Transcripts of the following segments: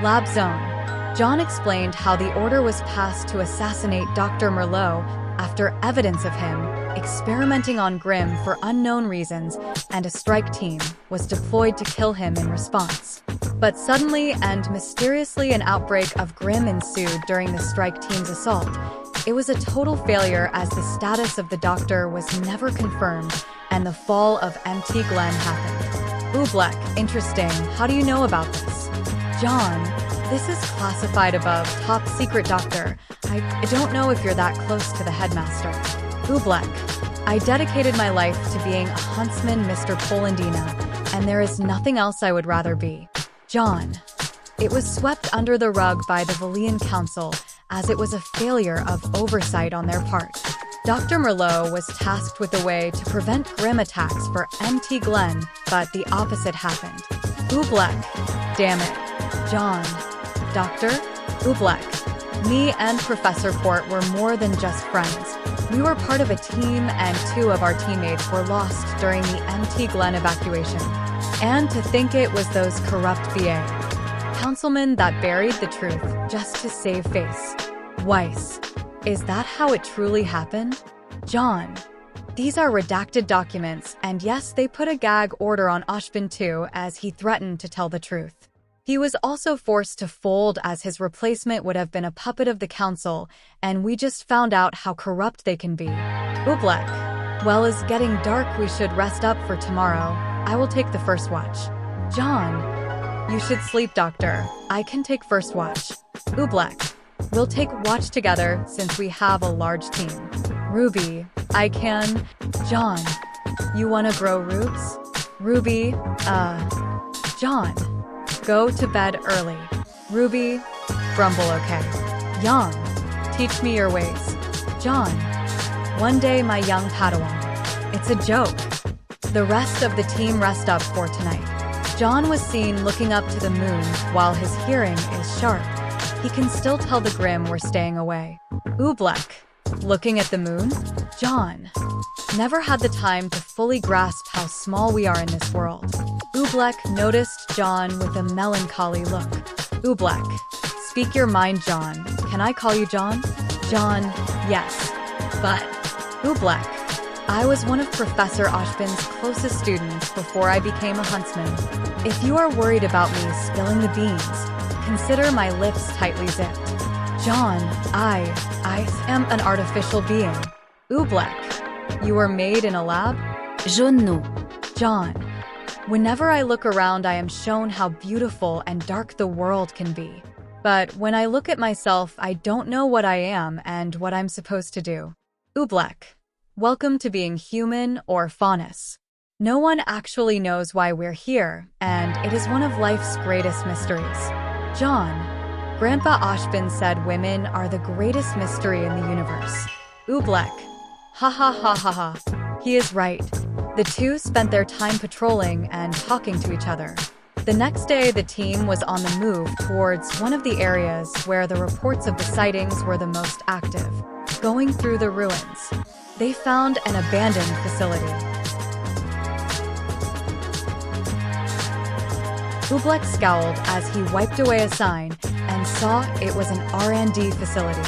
Lab Zone. Jaune explained how the order was passed to assassinate Dr. Merlot after evidence of him experimenting on Grimm for unknown reasons, and a strike team was deployed to kill him in response. But suddenly and mysteriously an outbreak of Grimm ensued during the strike team's assault. It was a total failure as the status of the doctor was never confirmed, and the fall of MT Glen happened. Oobleck, interesting. How do you know about this? Jaune, this is classified above top secret doctor. I don't know if you're that close to the headmaster. Oobleck, I dedicated my life to being a huntsman, Mr. Polendina, and there is nothing else I would rather be. Jaune, it was swept under the rug by the Valian Council as it was a failure of oversight on their part. Dr. Merlot was tasked with a way to prevent Grimm attacks for MT Glen, but the opposite happened. Oobleck, damn it. Jaune, Doctor? Oobleck, me and Professor Port were more than just friends. We were part of a team, and 2 of our teammates were lost during the MT Glen evacuation. And to think it was those corrupt VA councilmen that buried the truth just to save face. Weiss, is that how it truly happened? Jaune, these are redacted documents, and yes, they put a gag order on Ozpin too, as he threatened to tell the truth. He was also forced to fold as his replacement would have been a puppet of the council, and we just found out how corrupt they can be. Oobleck, well, it's getting dark, we should rest up for tomorrow. I will take the first watch. Jaune, you should sleep, Doctor. I can take first watch. Oobleck, we'll take watch together since we have a large team. Ruby, I can. Jaune, you wanna grow roots? Ruby, Jaune, go to bed early. Ruby, grumble, okay. Young, teach me your ways. Jaune, one day my young Padawan. It's a joke. The rest of the team rest up for tonight. Jaune was seen looking up to the moon while his hearing is sharp. He can still tell the Grimm were staying away. Oobleck, looking at the moon? Jaune, never had the time to fully grasp how small we are in this world. Oobleck noticed Jaune with a melancholy look. Oobleck, speak your mind, Jaune. Can I call you Jaune? Jaune, yes. But, Oobleck, I was one of Professor Ozpin's closest students before I became a huntsman. If you are worried about me spilling the beans, consider my lips tightly zipped. Jaune, I am an artificial being. Oobleck, you were made in a lab? Jaune, no. Jaune, whenever I look around, I am shown how beautiful and dark the world can be. But when I look at myself, I don't know what I am and what I'm supposed to do. Oobleck, welcome to being human or faunus. No one actually knows why we're here, and it is one of life's greatest mysteries. Jaune, Grandpa Ozpin said women are the greatest mystery in the universe. Oobleck, ha ha ha ha ha. He is right. The two spent their time patrolling and talking to each other. The next day, the team was on the move towards one of the areas where the reports of the sightings were the most active. Going through the ruins, they found an abandoned facility. Oobleck scowled as he wiped away a sign and saw it was an R&D facility.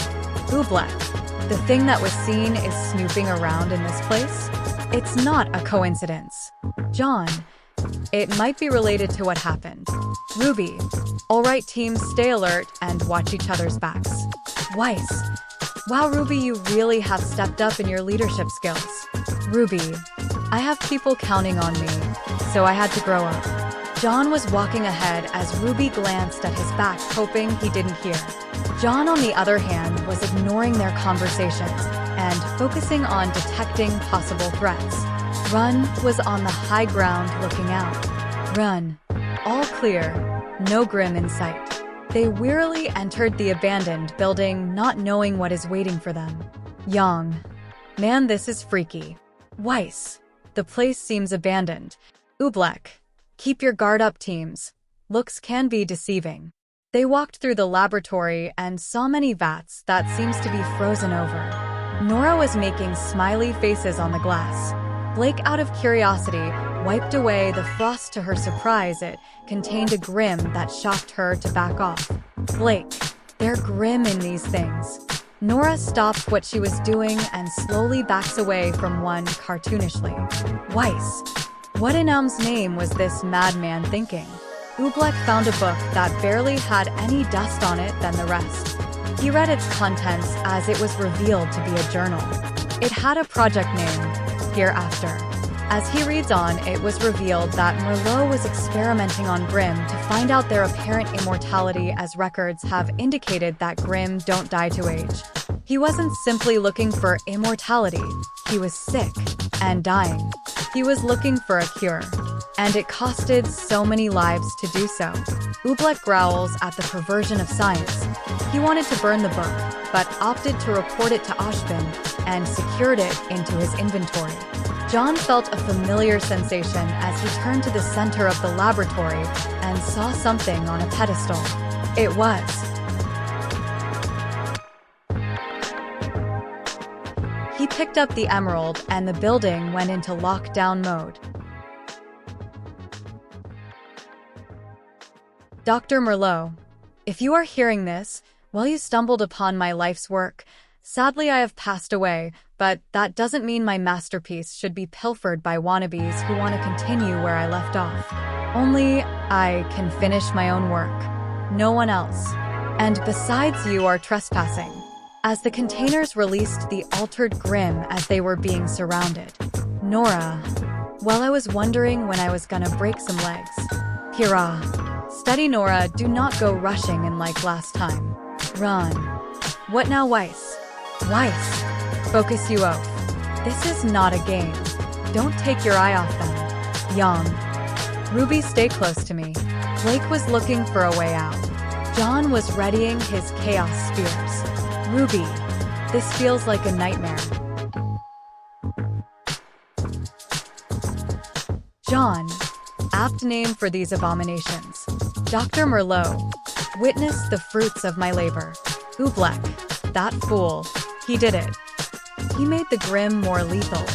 Oobleck, the thing that was seen is snooping around in this place? It's not a coincidence. Jaune, it might be related to what happened. Ruby, all right team, stay alert and watch each other's backs. Weiss, wow Ruby, you really have stepped up in your leadership skills. Ruby, I have people counting on me, so I had to grow up. Jaune was walking ahead as Ruby glanced at his back, hoping he didn't hear. Jaune, on the other hand, was ignoring their conversations and focusing on detecting possible threats. Run was on the high ground looking out. Run. All clear. No Grimm in sight. They wearily entered the abandoned building, not knowing what is waiting for them. Young. Man, this is freaky. Weiss. The place seems abandoned. Oobleck. Keep your guard up, teams. Looks can be deceiving. They walked through the laboratory and saw many vats that seems to be frozen over. Nora was making smiley faces on the glass. Blake, out of curiosity, wiped away the frost. To her surprise, it contained a Grimm that shocked her to back off. Blake, they're Grimm in these things. Nora stopped what she was doing and slowly backs away from one cartoonishly. Weiss. What in Um's name was this madman thinking? Oobleck found a book that barely had any dust on it than the rest. He read its contents as it was revealed to be a journal. It had a project name, Hereafter. As he reads on, it was revealed that Merlot was experimenting on Grimm to find out their apparent immortality, as records have indicated that Grimm don't die to age. He wasn't simply looking for immortality, he was sick and dying. He was looking for a cure, and it costed so many lives to do so. Oobleck growls at the perversion of science. He wanted to burn the book, but opted to report it to Ozpin and secured it into his inventory. Jaune felt a familiar sensation as he turned to the center of the laboratory and saw something on a pedestal. It was He picked up the emerald and the building went into lockdown mode. Dr. Merlot, if you are hearing this, well, you stumbled upon my life's work. Sadly, I have passed away, but that doesn't mean my masterpiece should be pilfered by wannabes who want to continue where I left off. Only I can finish my own work. No one else. And besides, you are trespassing. As the containers released the altered Grimm as they were being surrounded. Nora. Well, I was wondering when I was gonna break some legs. Hurrah. Steady, Nora, do not go rushing in like last time. Run. What now, Weiss? Weiss. Focus, you oaf. This is not a game. Don't take your eye off them. Jaune. Ruby, stay close to me. Blake was looking for a way out. Jaune was readying his chaos spears. Ruby, this feels like a nightmare. Jaune, apt name for these abominations. Dr. Merlot, witness the fruits of my labor. Oobleck, that fool, he did it. He made the Grimm more lethal.